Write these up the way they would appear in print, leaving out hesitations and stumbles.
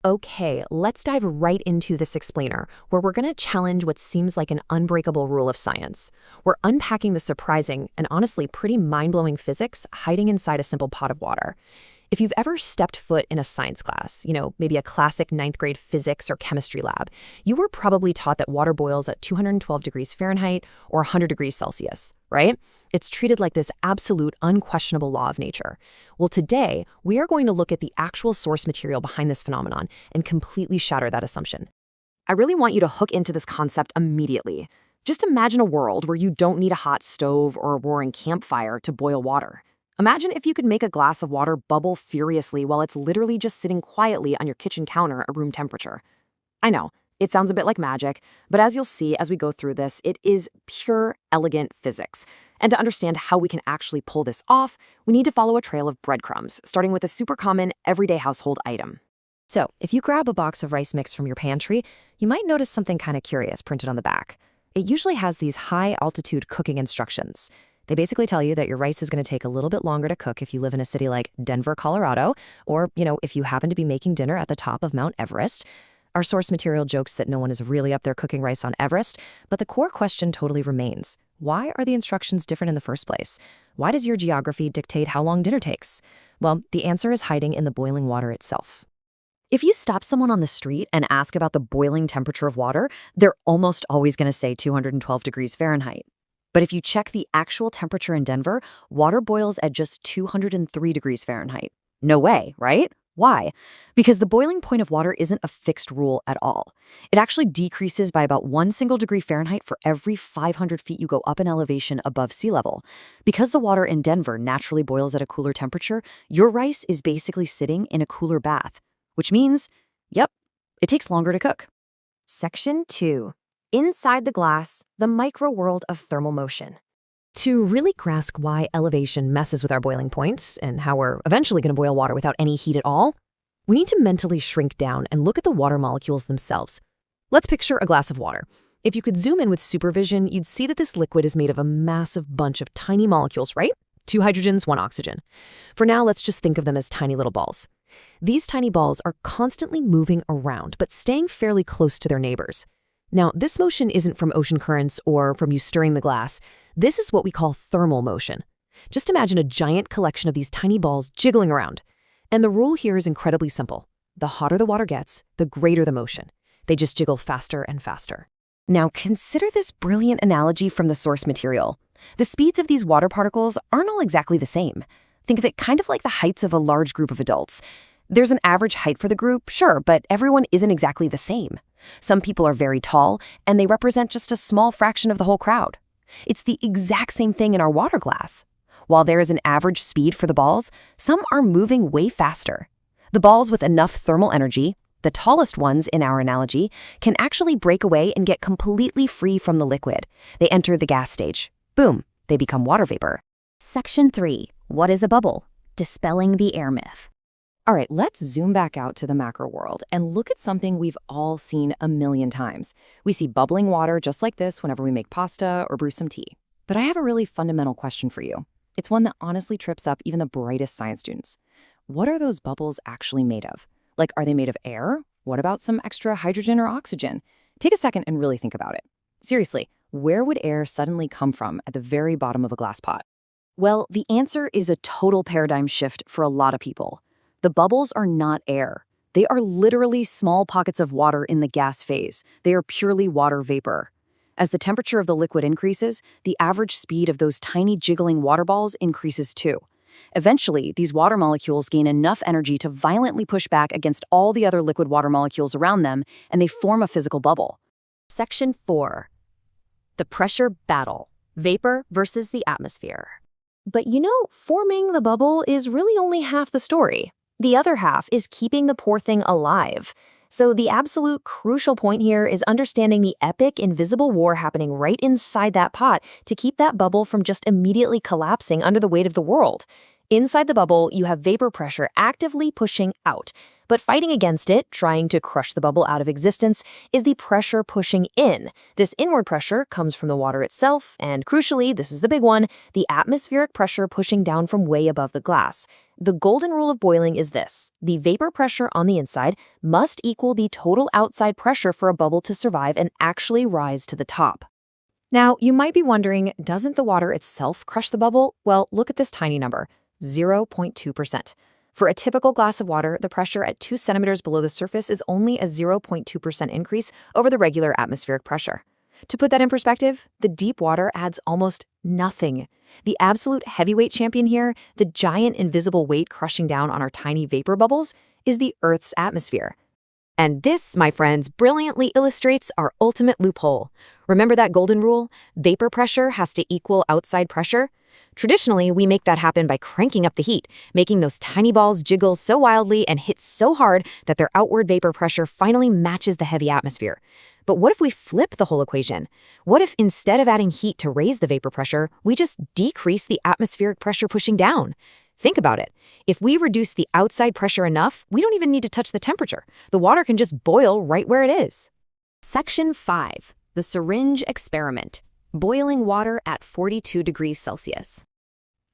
Okay, let's dive right into this explainer, where we're going to challenge what seems like an unbreakable rule of science. We're unpacking the surprising and honestly pretty mind-blowing physics hiding inside a simple pot of water. If you've ever stepped foot in a science class, maybe a classic ninth grade physics or chemistry lab, you were probably taught that water boils at 212 degrees Fahrenheit or 100 degrees Celsius, right? It's treated like this absolute, unquestionable law of nature. Well, today, we are going to look at the actual source material behind this phenomenon and completely shatter that assumption. I really want you to hook into this concept immediately. Just imagine a world where you don't need a hot stove or a roaring campfire to boil water. Imagine if you could make a glass of water bubble furiously while it's literally just sitting quietly on your kitchen counter at room temperature. I know, it sounds a bit like magic, but as you'll see as we go through this, it is pure, elegant physics. And to understand how we can actually pull this off, we need to follow a trail of breadcrumbs, starting with a super common, everyday household item. So, if you grab a box of rice mix from your pantry, you might notice something kind of curious printed on the back. It usually has these high-altitude cooking instructions. They basically tell you that your rice is going to take a little bit longer to cook if you live in a city like Denver, Colorado, or, if you happen to be making dinner at the top of Mount Everest. Our source material jokes that no one is really up there cooking rice on Everest, but the core question totally remains. Why are the instructions different in the first place? Why does your geography dictate how long dinner takes? Well, the answer is hiding in the boiling water itself. If you stop someone on the street and ask about the boiling temperature of water, they're almost always going to say 212 degrees Fahrenheit. But if you check the actual temperature in Denver, water boils at just 203 degrees Fahrenheit. No way, right? Why? Because the boiling point of water isn't a fixed rule at all. It actually decreases by about 1 single degree Fahrenheit for every 500 feet you go up in elevation above sea level. Because the water in Denver naturally boils at a cooler temperature, your rice is basically sitting in a cooler bath, which means, yep, it takes longer to cook. Section 2. Inside the glass, the micro-world of thermal motion. To really grasp why elevation messes with our boiling points and how we're eventually going to boil water without any heat at all, we need to mentally shrink down and look at the water molecules themselves. Let's picture a glass of water. If you could zoom in with supervision, you'd see that this liquid is made of a massive bunch of tiny molecules, right? 2 hydrogens, 1 oxygen. For now, let's just think of them as tiny little balls. These tiny balls are constantly moving around, but staying fairly close to their neighbors. Now, this motion isn't from ocean currents or from you stirring the glass. This is what we call thermal motion. Just imagine a giant collection of these tiny balls jiggling around. And the rule here is incredibly simple. The hotter the water gets, the greater the motion. They just jiggle faster and faster. Now, consider this brilliant analogy from the source material. The speeds of these water particles aren't all exactly the same. Think of it kind of like the heights of a large group of adults. There's an average height for the group, sure, but everyone isn't exactly the same. Some people are very tall, and they represent just a small fraction of the whole crowd. It's the exact same thing in our water glass. While there is an average speed for the balls, some are moving way faster. The balls with enough thermal energy, the tallest ones in our analogy, can actually break away and get completely free from the liquid. They enter the gas stage. Boom, they become water vapor. Section 3. What is a bubble? Dispelling the air myth. All right, let's zoom back out to the macro world and look at something we've all seen a million times. We see bubbling water just like this whenever we make pasta or brew some tea. But I have a really fundamental question for you. It's one that honestly trips up even the brightest science students. What are those bubbles actually made of? Like, are they made of air? What about some extra hydrogen or oxygen? Take a second and really think about it. Seriously, where would air suddenly come from at the very bottom of a glass pot? Well, the answer is a total paradigm shift for a lot of people. The bubbles are not air. They are literally small pockets of water in the gas phase. They are purely water vapor. As the temperature of the liquid increases, the average speed of those tiny jiggling water balls increases too. Eventually, these water molecules gain enough energy to violently push back against all the other liquid water molecules around them, and they form a physical bubble. Section 4. The pressure battle. Vapor versus the atmosphere. But forming the bubble is really only half the story. The other half is keeping the poor thing alive. So the absolute crucial point here is understanding the epic invisible war happening right inside that pot to keep that bubble from just immediately collapsing under the weight of the world. Inside the bubble, you have vapor pressure actively pushing out. But fighting against it, trying to crush the bubble out of existence, is the pressure pushing in. This inward pressure comes from the water itself, and crucially, this is the big one, the atmospheric pressure pushing down from way above the glass. The golden rule of boiling is this: the vapor pressure on the inside must equal the total outside pressure for a bubble to survive and actually rise to the top. Now, you might be wondering, doesn't the water itself crush the bubble? Well, look at this tiny number, 0.2%. For a typical glass of water, the pressure at 2 centimeters below the surface is only a 0.2% increase over the regular atmospheric pressure. To put that in perspective, the deep water adds almost nothing. The absolute heavyweight champion here, the giant invisible weight crushing down on our tiny vapor bubbles, is the Earth's atmosphere. And this, my friends, brilliantly illustrates our ultimate loophole. Remember that golden rule? Vapor pressure has to equal outside pressure? Traditionally, we make that happen by cranking up the heat, making those tiny balls jiggle so wildly and hit so hard that their outward vapor pressure finally matches the heavy atmosphere. But what if we flip the whole equation? What if instead of adding heat to raise the vapor pressure, we just decrease the atmospheric pressure pushing down? Think about it. If we reduce the outside pressure enough, we don't even need to touch the temperature. The water can just boil right where it is. Section 5. The Syringe Experiment. Boiling water at 42 degrees Celsius.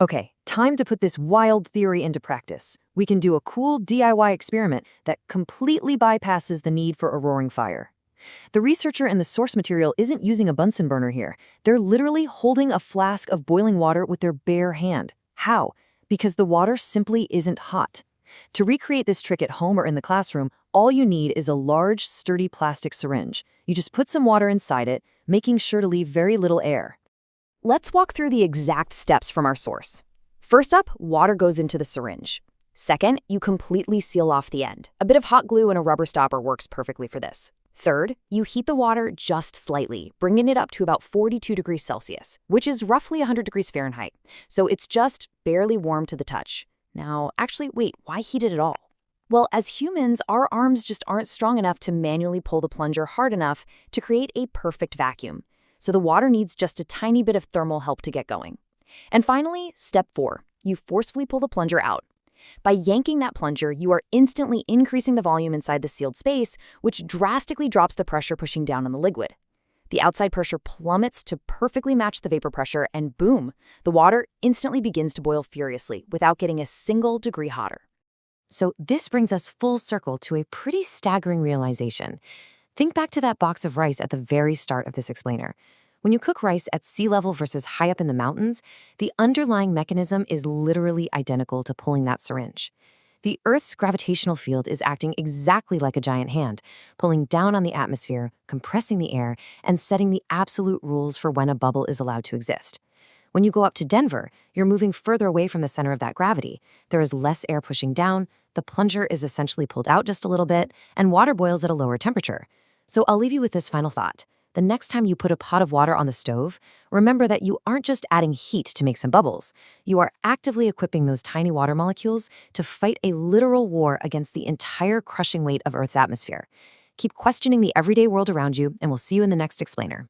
Okay, time to put this wild theory into practice. We can do a cool DIY experiment that completely bypasses the need for a roaring fire. The researcher and the source material isn't using a Bunsen burner here. They're literally holding a flask of boiling water with their bare hand. How? Because the water simply isn't hot. To recreate this trick at home or in the classroom, all you need is a large, sturdy plastic syringe. You just put some water inside it, making sure to leave very little air. Let's walk through the exact steps from our source. First up, water goes into the syringe. Second, you completely seal off the end. A bit of hot glue and a rubber stopper works perfectly for this. Third, you heat the water just slightly, bringing it up to about 42 degrees Celsius, which is roughly 100 degrees Fahrenheit. So it's just barely warm to the touch. Now, actually, wait, why heat it at all? Well, as humans, our arms just aren't strong enough to manually pull the plunger hard enough to create a perfect vacuum. So the water needs just a tiny bit of thermal help to get going. And finally, step 4, you forcefully pull the plunger out. By yanking that plunger, you are instantly increasing the volume inside the sealed space, which drastically drops the pressure pushing down on the liquid. The outside pressure plummets to perfectly match the vapor pressure, and boom, the water instantly begins to boil furiously without getting a single degree hotter. So this brings us full circle to a pretty staggering realization. Think back to that box of rice at the very start of this explainer. When you cook rice at sea level versus high up in the mountains, the underlying mechanism is literally identical to pulling that syringe. The Earth's gravitational field is acting exactly like a giant hand, pulling down on the atmosphere, compressing the air, and setting the absolute rules for when a bubble is allowed to exist. When you go up to Denver, you're moving further away from the center of that gravity. There is less air pushing down, the plunger is essentially pulled out just a little bit, and water boils at a lower temperature. So I'll leave you with this final thought. The next time you put a pot of water on the stove, remember that you aren't just adding heat to make some bubbles. You are actively equipping those tiny water molecules to fight a literal war against the entire crushing weight of Earth's atmosphere. Keep questioning the everyday world around you, and we'll see you in the next explainer.